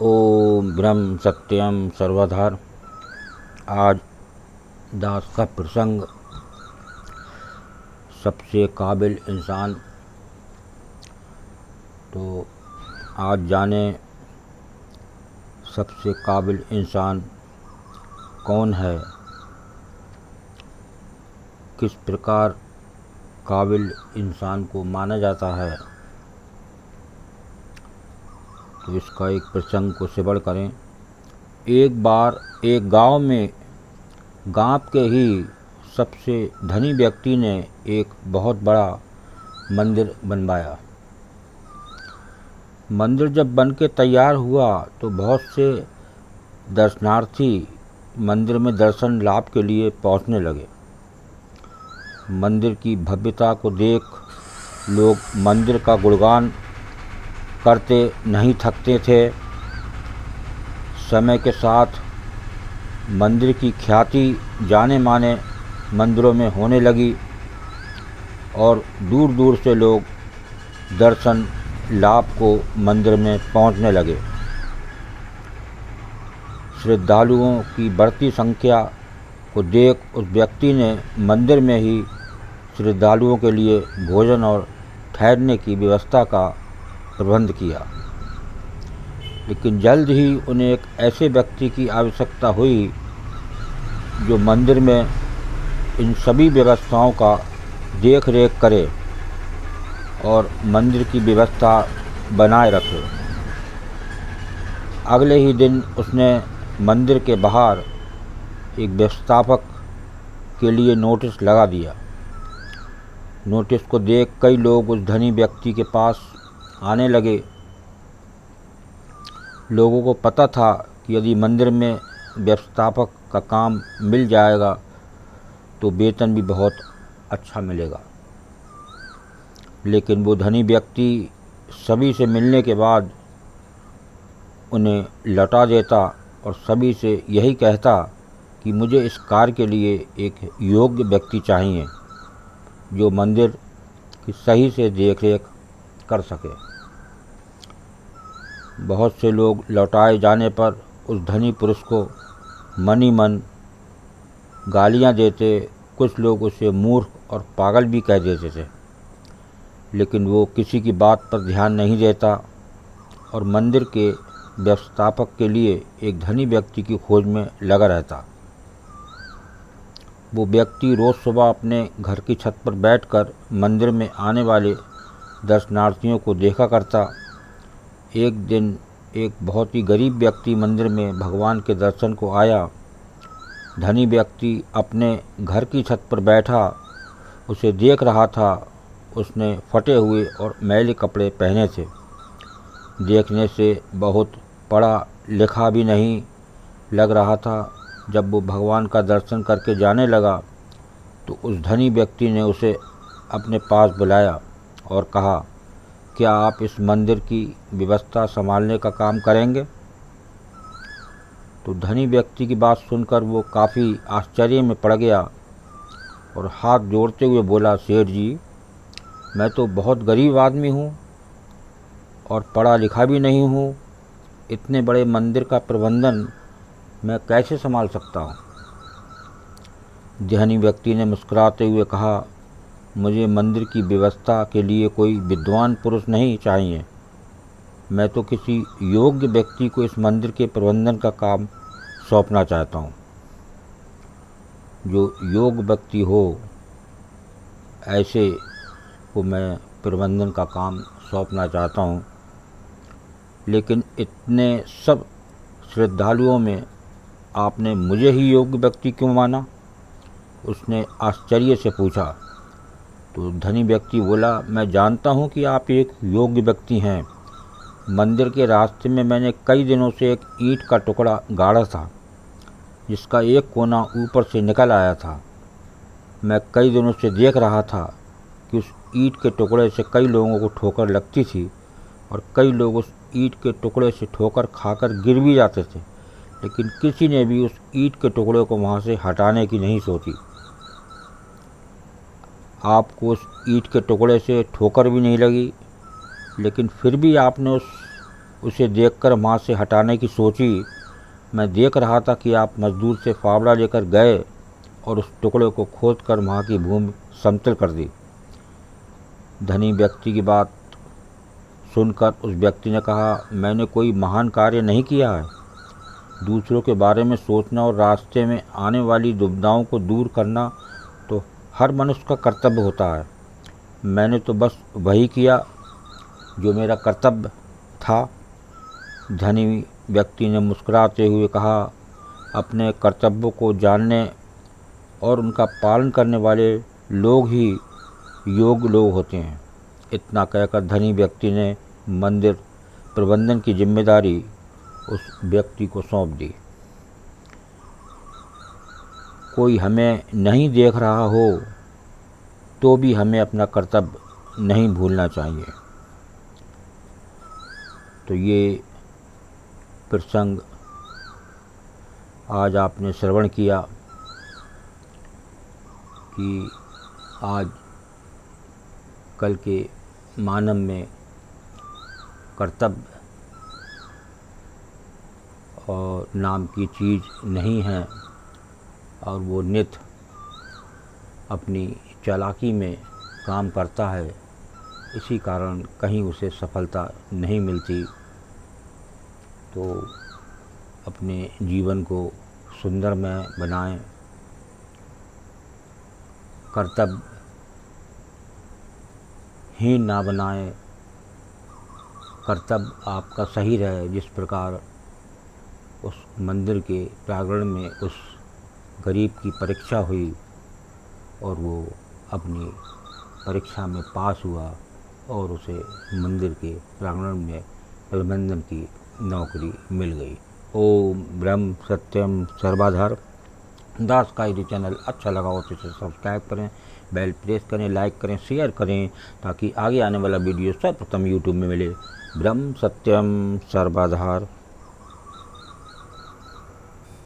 ओम ब्रह्म सत्यम सर्वधार। आज दास का प्रसंग सबसे काबिल इंसान। तो आज जाने सबसे काबिल इंसान कौन है, किस प्रकार काबिल इंसान को माना जाता है। तो इसका एक प्रसंग को श्रवण करें। एक बार एक गांव में गांव के ही सबसे धनी व्यक्ति ने एक बहुत बड़ा मंदिर बनवाया। मंदिर जब बन के तैयार हुआ तो बहुत से दर्शनार्थी मंदिर में दर्शन लाभ के लिए पहुंचने लगे। मंदिर की भव्यता को देख लोग मंदिर का गुणगान करते नहीं थकते थे। समय के साथ मंदिर की ख्याति जाने माने मंदिरों में होने लगी और दूर दूर से लोग दर्शन लाभ को मंदिर में पहुंचने लगे। श्रद्धालुओं की बढ़ती संख्या को देख उस व्यक्ति ने मंदिर में ही श्रद्धालुओं के लिए भोजन और ठहरने की व्यवस्था का प्रबंध किया। लेकिन जल्द ही उन्हें एक ऐसे व्यक्ति की आवश्यकता हुई जो मंदिर में इन सभी व्यवस्थाओं का देख रेख करे और मंदिर की व्यवस्था बनाए रखे। अगले ही दिन उसने मंदिर के बाहर एक व्यवस्थापक के लिए नोटिस लगा दिया। नोटिस को देख कई लोग उस धनी व्यक्ति के पास आने लगे। लोगों को पता था कि यदि मंदिर में व्यवस्थापक का काम मिल जाएगा तो वेतन भी बहुत अच्छा मिलेगा। लेकिन वो धनी व्यक्ति सभी से मिलने के बाद उन्हें लौटा देता और सभी से यही कहता कि मुझे इस कार्य के लिए एक योग्य व्यक्ति चाहिए जो मंदिर की सही से देखरेख कर सके। बहुत से लोग लौटाए जाने पर उस धनी पुरुष को मन ही मन गालियां देते। कुछ लोग उसे मूर्ख और पागल भी कह देते थे, लेकिन वो किसी की बात पर ध्यान नहीं देता और मंदिर के व्यवस्थापक के लिए एक धनी व्यक्ति की खोज में लगा रहता। वो व्यक्ति रोज़ सुबह अपने घर की छत पर बैठकर मंदिर में आने वाले दर्शनार्थियों को देखा करता। एक दिन एक बहुत ही गरीब व्यक्ति मंदिर में भगवान के दर्शन को आया। धनी व्यक्ति अपने घर की छत पर बैठा उसे देख रहा था। उसने फटे हुए और मैले कपड़े पहने थे। देखने से बहुत पढ़ा लिखा भी नहीं लग रहा था। जब वो भगवान का दर्शन करके जाने लगा तो उस धनी व्यक्ति ने उसे अपने पास बुलाया और कहा, क्या आप इस मंदिर की व्यवस्था संभालने का काम करेंगे? तो धनी व्यक्ति की बात सुनकर वो काफ़ी आश्चर्य में पड़ गया और हाथ जोड़ते हुए बोला, सेठ जी, मैं तो बहुत गरीब आदमी हूँ और पढ़ा लिखा भी नहीं हूँ। इतने बड़े मंदिर का प्रबंधन मैं कैसे संभाल सकता हूँ? धनी व्यक्ति ने मुस्कुराते हुए कहा, मुझे मंदिर की व्यवस्था के लिए कोई विद्वान पुरुष नहीं चाहिए। मैं तो किसी योग्य व्यक्ति को इस मंदिर के प्रबंधन का काम सौंपना चाहता हूँ। जो योग्य व्यक्ति हो ऐसे को मैं प्रबंधन का काम सौंपना चाहता हूँ। लेकिन इतने सब श्रद्धालुओं में आपने मुझे ही योग्य व्यक्ति क्यों माना? उसने आश्चर्य से पूछा। तो धनी व्यक्ति बोला, मैं जानता हूँ कि आप एक योग्य व्यक्ति हैं। मंदिर के रास्ते में मैंने कई दिनों से एक ईंट का टुकड़ा गाड़ा था जिसका एक कोना ऊपर से निकल आया था। मैं कई दिनों से देख रहा था कि उस ईंट के टुकड़े से कई लोगों को ठोकर लगती थी और कई लोग उस ईंट के टुकड़े से ठोकर खाकर गिर भी जाते थे, लेकिन किसी ने भी उस ईंट के टुकड़े को वहाँ से हटाने की नहीं सोची। आपको उस ईंट के टुकड़े से ठोकर भी नहीं लगी, लेकिन फिर भी आपने उस उसे देखकर वहाँ से हटाने की सोची। मैं देख रहा था कि आप मजदूर से फावड़ा लेकर गए और उस टुकड़े को खोदकर वहाँ की भूमि समतल कर दी। धनी व्यक्ति की बात सुनकर उस व्यक्ति ने कहा, मैंने कोई महान कार्य नहीं किया है। दूसरों के बारे में सोचना और रास्ते में आने वाली दुविधाओं को दूर करना तो हर मनुष्य का कर्तव्य होता है। मैंने तो बस वही किया जो मेरा कर्तव्य था। धनी व्यक्ति ने मुस्कुराते हुए कहा, अपने कर्तव्यों को जानने और उनका पालन करने वाले लोग ही योग्य लोग होते हैं। इतना कहकर धनी व्यक्ति ने मंदिर प्रबंधन की जिम्मेदारी उस व्यक्ति को सौंप दी। कोई हमें नहीं देख रहा हो तो भी हमें अपना कर्तव्य नहीं भूलना चाहिए। तो ये प्रसंग आज आपने श्रवण किया कि आज कल के मानव में कर्तव्य और नाम की चीज़ नहीं है और वो नित अपनी चालाकी में काम करता है, इसी कारण कहीं उसे सफलता नहीं मिलती। तो अपने जीवन को सुंदरमय बनाएं, कर्तव्य हीन ना बनाएं, कर्तव्य आपका सही रहे। जिस प्रकार उस मंदिर के प्रांगण में उस गरीब की परीक्षा हुई और वो अपनी परीक्षा में पास हुआ और उसे मंदिर के प्रांगण में प्रबंधन की नौकरी मिल गई। ओम ब्रह्म सत्यम सर्वाधार। दास का यदि चैनल अच्छा लगा हो तो इसे सब्सक्राइब करें, बेल प्रेस करें, लाइक करें, शेयर करें, ताकि आगे आने वाला वीडियो सर्वप्रथम यूट्यूब में मिले। ब्रह्म सत्यम सर्वाधार।